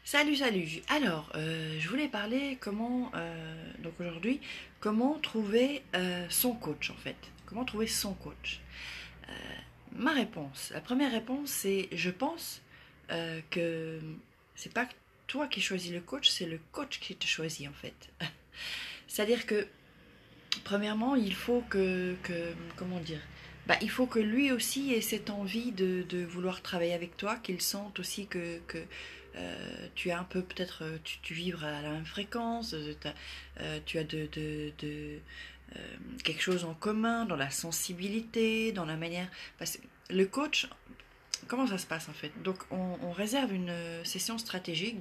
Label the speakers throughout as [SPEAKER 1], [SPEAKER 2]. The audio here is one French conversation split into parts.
[SPEAKER 1] Salut, salut. Alors, je voulais parler donc aujourd'hui, comment trouver son coach en fait. Comment trouver son coach. Ma réponse, la première réponse, c'est je pense que c'est pas toi qui choisis le coach, c'est le coach qui te choisit en fait. C'est-à-dire que, premièrement, il faut comment dire, il faut que lui aussi ait cette envie de vouloir travailler avec toi, qu'il sente aussi tu as un peu peut-être tu vibres à la même fréquence, tu as euh, quelque chose en commun dans la sensibilité, dans la manière. Parce que le coach, comment ça se passe en fait? Donc on réserve une session stratégique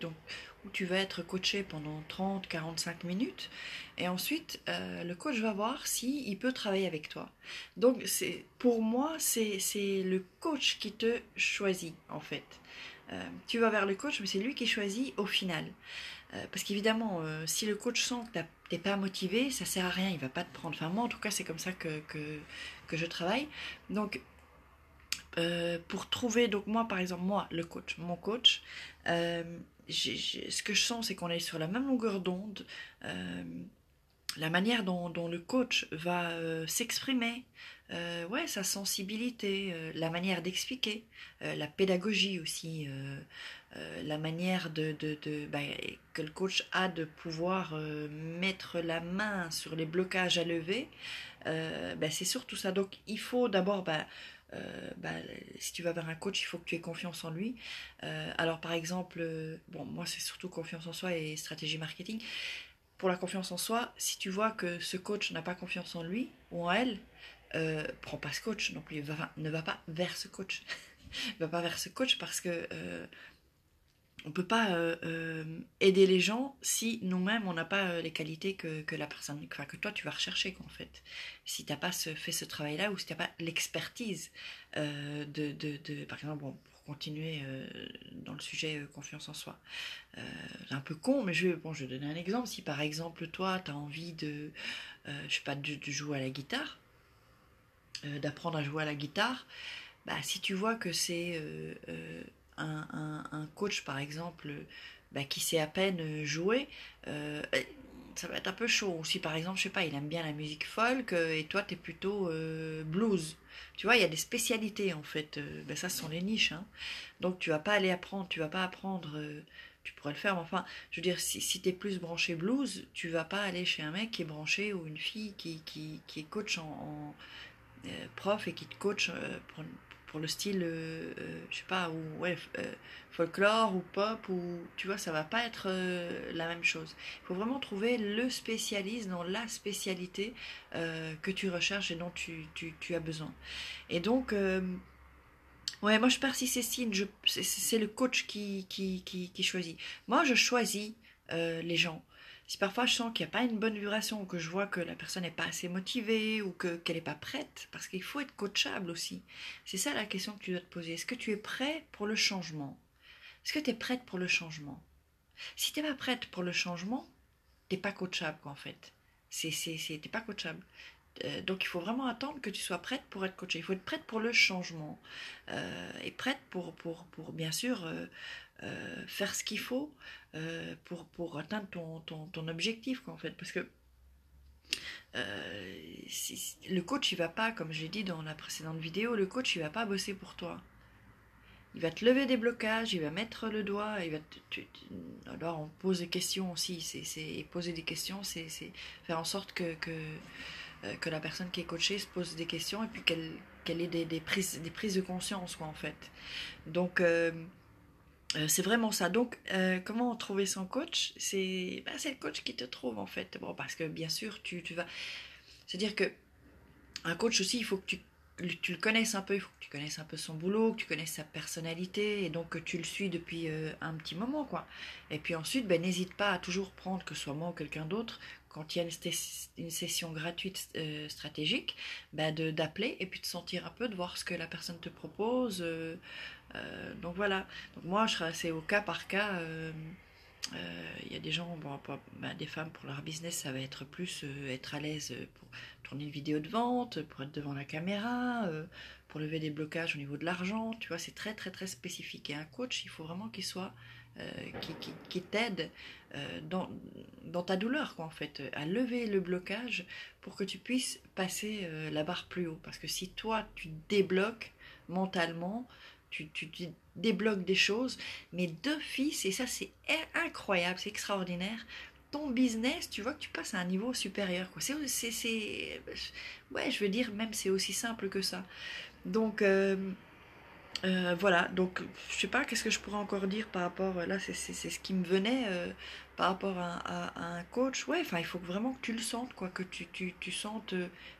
[SPEAKER 1] où tu vas être coaché pendant 30-45 minutes et ensuite le coach va voir si il peut travailler avec toi. Donc pour moi c'est le coach qui te choisit en fait. Tu vas vers le coach mais c'est lui qui choisit au final. Parce qu'évidemment si le coach sent que t'es pas motivé ça sert à rien, il va pas te prendre. Enfin moi en tout cas c'est comme ça que je travaille. Donc pour trouver, donc moi par exemple, moi le coach, mon coach, euh, ce que je sens c'est qu'on est sur la même longueur d'onde, euh, la manière dont le coach va s'exprimer, ouais, sa sensibilité, la manière d'expliquer, la pédagogie aussi, la manière que le coach a de pouvoir mettre la main sur les blocages à lever, c'est surtout ça. Donc il faut d'abord, euh, bah, si tu vas vers un coach, il faut que tu aies confiance en lui. Alors par exemple, bon, moi c'est surtout confiance en soi et stratégie marketing. Pour la confiance en soi, si tu vois que ce coach n'a pas confiance en lui ou en elle, prends pas ce coach non plus, ne va pas vers ce coach. Ne va pas vers ce coach parce que on peut pas aider les gens si nous-mêmes on n'a pas les qualités que la personne, enfin, que toi tu vas rechercher en fait. Si t'as pas fait ce travail-là ou si t'as pas l'expertise par exemple, bon, pour continuer dans le sujet confiance en soi. C'est un peu con, mais je vais donner un exemple. Si par exemple toi tu as envie je sais pas, de jouer à la guitare, d'apprendre à jouer à la guitare, si tu vois que c'est un coach, par exemple, qui sait à peine jouer, ça va être un peu chaud. Ou si, par exemple, je sais pas, il aime bien la musique folk et toi, t'es plutôt blues. Tu vois, il y a des spécialités, en fait. Ça, ce sont les niches. Hein. Donc, tu vas pas apprendre... tu pourrais le faire, mais enfin, je veux dire, si t'es plus branché blues, tu vas pas aller chez un mec qui est branché ou une fille qui est coach prof et qui te coach pour le style, je sais pas, ou ouais, folklore ou pop, ou tu vois, ça va pas être la même chose. Il faut vraiment trouver le spécialiste dans la spécialité que tu recherches et dont tu as besoin. Et donc, ouais, moi je persiste et signe, c'est le coach qui choisit. Moi je choisis les gens. Si parfois je sens qu'il n'y a pas une bonne vibration, ou que je vois que la personne n'est pas assez motivée, ou qu'elle n'est pas prête, parce qu'il faut être coachable aussi. C'est ça la question que tu dois te poser. Est-ce que tu es prêt pour le changement? Est-ce que tu es prête pour le changement? Si tu n'es pas prête pour le changement, t'es pas coachable quoi, en fait. T'es pas coachable. Donc il faut vraiment attendre que tu sois prête pour être coachée. Il faut être prête pour le changement et prête pour bien sûr faire ce qu'il faut pour atteindre ton objectif quoi, en fait. Parce que le coach il va pas, comme j'ai dit dans la précédente vidéo, le coach il va pas bosser pour toi. Il va te lever des blocages, il va mettre le doigt, alors on pose des questions aussi, poser des questions, c'est faire en sorte que la personne qui est coachée se pose des questions et puis qu'elle ait des prises de conscience quoi en fait. Donc c'est vraiment ça. Donc comment trouver son coach? C'est le coach qui te trouve en fait. Bon parce que bien sûr tu vas... C'est-à-dire que un coach aussi, il faut que tu le connaisses un peu, il faut que tu connaisses un peu son boulot, que tu connaisses sa personnalité, et donc que tu le suis depuis un petit moment, quoi. Et puis ensuite, n'hésite pas à toujours prendre, que ce soit moi ou quelqu'un d'autre, quand il y a une session gratuite stratégique, d'appeler et puis de sentir un peu, de voir ce que la personne te propose. Donc voilà. Donc moi, c'est au cas par cas. Il y a des gens, des femmes pour leur business, ça va être plus être à l'aise pour tourner une vidéo de vente, pour être devant la caméra. pour lever des blocages au niveau de l'argent, tu vois, c'est très très très spécifique. Et un coach, il faut vraiment qu'il soit, qui t'aide dans ta douleur, quoi, en fait, à lever le blocage pour que tu puisses passer la barre plus haut. Parce que si toi, tu débloques mentalement, tu débloques des choses, mais d'office, et ça c'est incroyable, c'est extraordinaire, ton business, tu vois que tu passes à un niveau supérieur, quoi. Ouais, je veux dire, même c'est aussi simple que ça. Donc, voilà, donc je sais pas, qu'est-ce que je pourrais encore dire par rapport, là c'est ce qui me venait par rapport à un coach. Ouais, enfin il faut vraiment que tu le sentes, quoi, que tu sentes,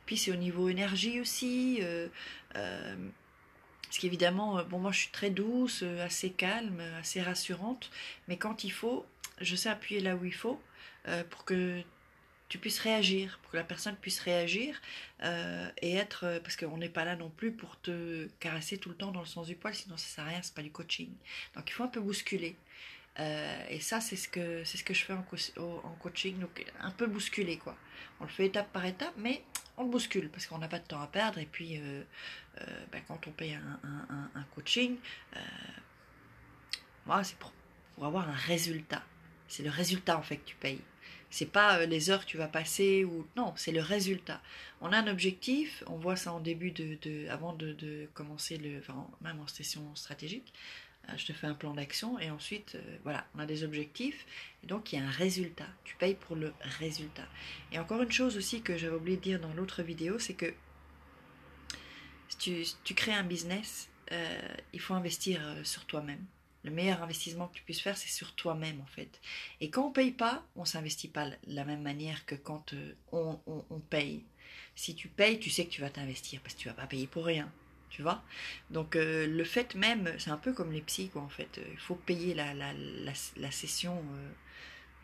[SPEAKER 1] puis c'est au niveau énergie aussi, parce qu'évidemment, bon, moi je suis très douce, assez calme, assez rassurante, mais quand il faut, je sais appuyer là où il faut pour que tu puisses réagir, pour que la personne puisse réagir et être, parce qu'on n'est pas là non plus pour te caresser tout le temps dans le sens du poil, sinon ça sert à rien, c'est pas du coaching. Donc il faut un peu bousculer. Et ça, c'est ce que je fais en coaching, donc un peu bousculer, quoi. On le fait étape par étape, mais on le bouscule parce qu'on n'a pas de temps à perdre. Et puis, ben, quand on paye un coaching, euh, moi, c'est pour avoir un résultat. C'est le résultat en fait que tu payes. C'est pas les heures que tu vas passer ou non, c'est le résultat. On a un objectif, on voit ça en début avant de commencer enfin, même en session stratégique. Je te fais un plan d'action et ensuite, voilà, on a des objectifs et donc il y a un résultat. Tu payes pour le résultat. Et encore une chose aussi que j'avais oublié de dire dans l'autre vidéo, c'est que si tu crées un business, il faut investir sur toi-même. Le meilleur investissement que tu puisses faire, c'est sur toi-même en fait. Et quand on paye pas, on s'investit pas de la même manière que quand on paye. Si tu payes, tu sais que tu vas t'investir parce que tu vas pas payer pour rien. Tu vois. Donc le fait même, c'est un peu comme les psys quoi en fait. Il faut payer la session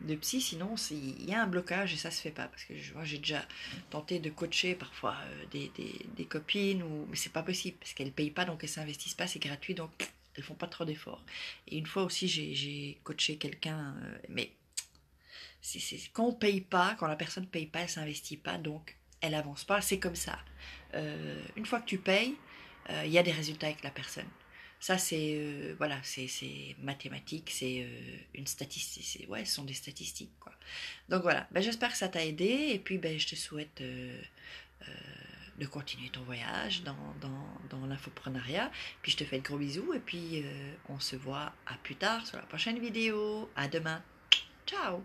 [SPEAKER 1] de psy, sinon il y a un blocage et ça se fait pas. Parce que j'ai déjà tenté de coacher parfois des copines, mais c'est pas possible parce qu'elles payent pas donc elles s'investissent pas, c'est gratuit donc elles font pas trop d'efforts. Et une fois aussi j'ai coaché quelqu'un, mais quand on paye pas, quand la personne paye pas, elle s'investit pas donc elle avance pas, c'est comme ça. Une fois que tu payes, il y a des résultats avec la personne. Ça, c'est voilà, c'est mathématique, c'est une statistique. Ouais, ce sont des statistiques, quoi. Donc voilà, ben, j'espère que ça t'a aidé. Et puis, ben, je te souhaite de continuer ton voyage dans l'infoprenariat. Puis, je te fais de gros bisous. Et puis, on se voit à plus tard sur la prochaine vidéo. À demain. Ciao!